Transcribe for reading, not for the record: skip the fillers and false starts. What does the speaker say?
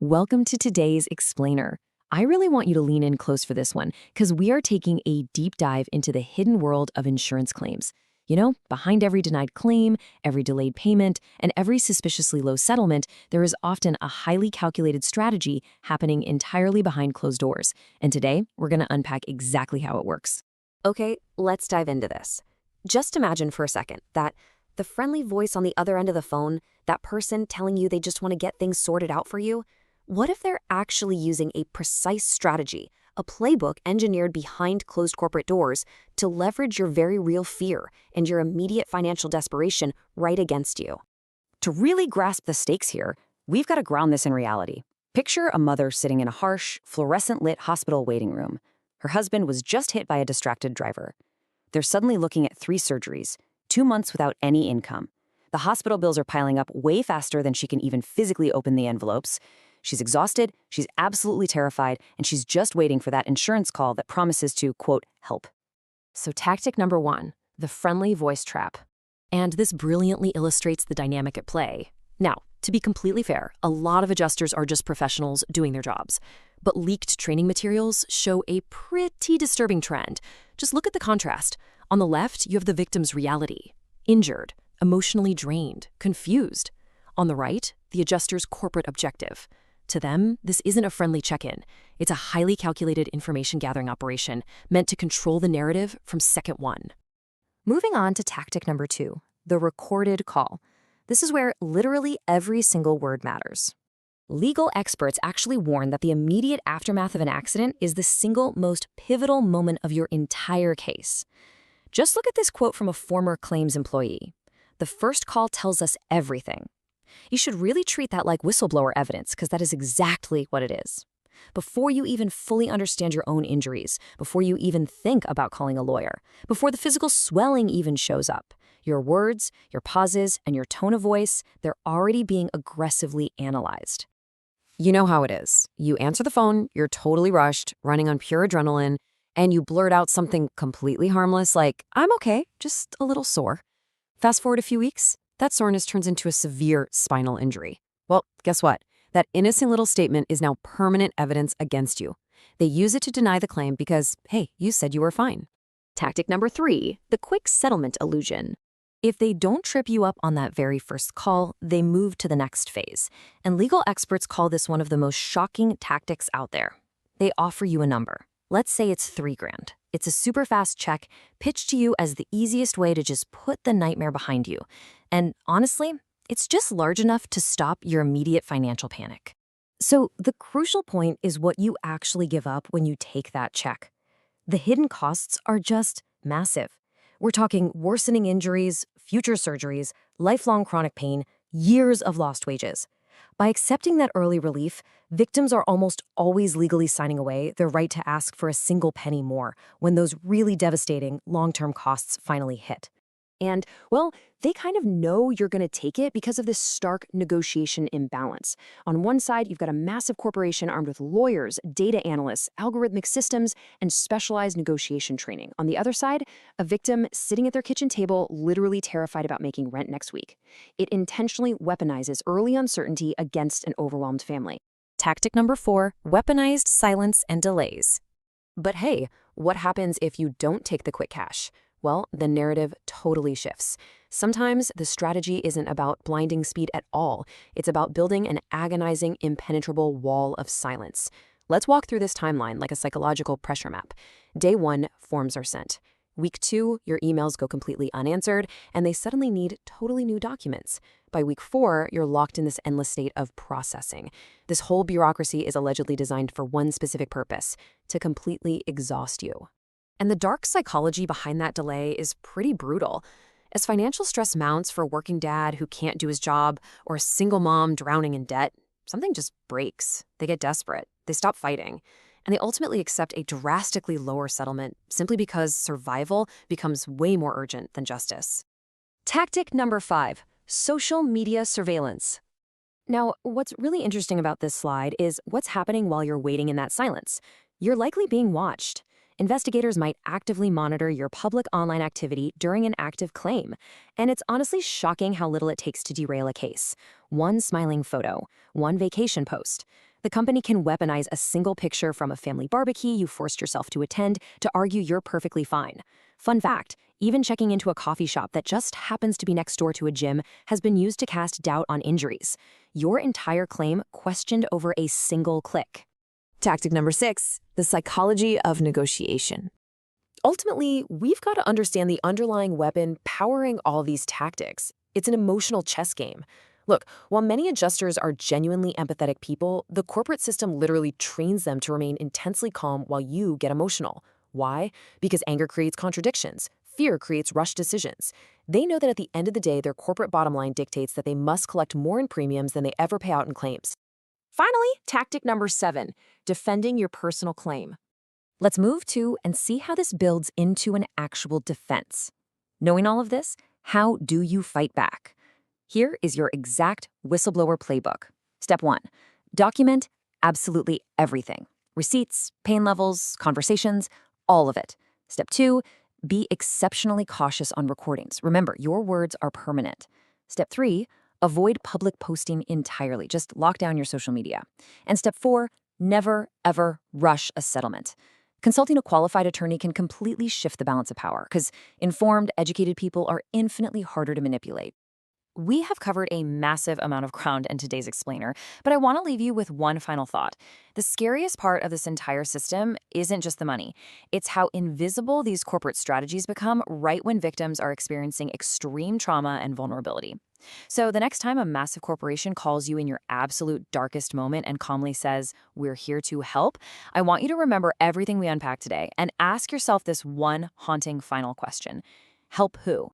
Welcome to today's Explainer. I really want you to lean in close for this one because we are taking a deep dive into the hidden world of insurance claims. You know, behind every denied claim, every delayed payment, and every suspiciously low settlement, there is often a highly calculated strategy happening entirely behind closed doors. And today, we're going to unpack exactly how it works. Okay, let's dive into this. Just imagine for a second that the friendly voice on the other end of the phone, that person telling you they just want to get things sorted out for you, what if they're actually using a precise strategy, a playbook engineered behind closed corporate doors to leverage your very real fear and your immediate financial desperation right against you? To really grasp the stakes here, we've got to ground this in reality. Picture a mother sitting in a harsh, fluorescent-lit hospital waiting room. Her husband was just hit by a distracted driver. They're suddenly looking at 3 surgeries, 2 months without any income. The hospital bills are piling up way faster than she can even physically open the envelopes. She's exhausted, she's absolutely terrified, and she's just waiting for that insurance call that promises to, quote, help. So tactic number 1, the friendly voice trap. And this brilliantly illustrates the dynamic at play. Now, to be completely fair, a lot of adjusters are just professionals doing their jobs. But leaked training materials show a pretty disturbing trend. Just look at the contrast. On the left, you have the victim's reality. Injured, emotionally drained, confused. On the right, the adjuster's corporate objective. To them, this isn't a friendly check-in. It's a highly calculated information-gathering operation meant to control the narrative from second one. Moving on to tactic number 2, the recorded call. This is where literally every single word matters. Legal experts actually warn that the immediate aftermath of an accident is the single most pivotal moment of your entire case. Just look at this quote from a former claims employee. "The first call tells us everything." You should really treat that like whistleblower evidence because that is exactly what it is. Before you even fully understand your own injuries, before you even think about calling a lawyer, before the physical swelling even shows up, your words, your pauses, and your tone of voice, they're already being aggressively analyzed. You know how it is. You answer the phone, you're totally rushed, running on pure adrenaline, and you blurt out something completely harmless like, "I'm okay, just a little sore." Fast forward a few weeks, that soreness turns into a severe spinal injury. Well, guess what? That innocent little statement is now permanent evidence against you. They use it to deny the claim because, hey, you said you were fine. Tactic number 3, the quick settlement illusion. If they don't trip you up on that very first call, they move to the next phase. And legal experts call this one of the most shocking tactics out there. They offer you a number. Let's say it's $3,000. It's a super fast check pitched to you as the easiest way to just put the nightmare behind you. And honestly, it's just large enough to stop your immediate financial panic. So the crucial point is what you actually give up when you take that check. The hidden costs are just massive. We're talking worsening injuries, future surgeries, lifelong chronic pain, years of lost wages. By accepting that early relief, victims are almost always legally signing away their right to ask for a single penny more when those really devastating long-term costs finally hit. And, well, they kind of know you're going to take it because of this stark negotiation imbalance. On one side, you've got a massive corporation armed with lawyers, data analysts, algorithmic systems, and specialized negotiation training. On the other side, a victim sitting at their kitchen table, literally terrified about making rent next week. It intentionally weaponizes early uncertainty against an overwhelmed family. Tactic number 4, weaponized silence and delays. But hey, what happens if you don't take the quick cash? Well, the narrative totally shifts. Sometimes the strategy isn't about blinding speed at all. It's about building an agonizing, impenetrable wall of silence. Let's walk through this timeline like a psychological pressure map. Day 1, forms are sent. Week 2, your emails go completely unanswered, and they suddenly need totally new documents. By week 4, you're locked in this endless state of processing. This whole bureaucracy is allegedly designed for one specific purpose: to completely exhaust you. And the dark psychology behind that delay is pretty brutal. As financial stress mounts for a working dad who can't do his job or a single mom drowning in debt, something just breaks. They get desperate. They stop fighting. And they ultimately accept a drastically lower settlement simply because survival becomes way more urgent than justice. Tactic number 5, social media surveillance. Now, what's really interesting about this slide is what's happening while you're waiting in that silence. You're likely being watched. Investigators might actively monitor your public online activity during an active claim. And it's honestly shocking how little it takes to derail a case. One smiling photo, one vacation post. The company can weaponize a single picture from a family barbecue you forced yourself to attend to argue you're perfectly fine. Fun fact, even checking into a coffee shop that just happens to be next door to a gym has been used to cast doubt on injuries. Your entire claim questioned over a single click. Tactic number 6, the psychology of negotiation. Ultimately, we've got to understand the underlying weapon powering all these tactics. It's an emotional chess game. Look, while many adjusters are genuinely empathetic people, the corporate system literally trains them to remain intensely calm while you get emotional. Why? Because anger creates contradictions. Fear creates rushed decisions. They know that at the end of the day, their corporate bottom line dictates that they must collect more in premiums than they ever pay out in claims. Finally, tactic number 7, defending your personal claim. Let's move to and see how this builds into an actual defense. Knowing all of this, how do you fight back? Here is your exact whistleblower playbook. Step 1, document absolutely everything. Receipts, pain levels, conversations, all of it. Step 2, be exceptionally cautious on recordings. Remember, your words are permanent. Step 3, avoid public posting entirely. Just lock down your social media. And step 4, never, ever rush a settlement. Consulting a qualified attorney can completely shift the balance of power because informed, educated people are infinitely harder to manipulate. We have covered a massive amount of ground in today's explainer, but I want to leave you with one final thought. The scariest part of this entire system isn't just the money. It's how invisible these corporate strategies become right when victims are experiencing extreme trauma and vulnerability. So the next time a massive corporation calls you in your absolute darkest moment and calmly says, "We're here to help," I want you to remember everything we unpacked today and ask yourself this one haunting final question. Help who?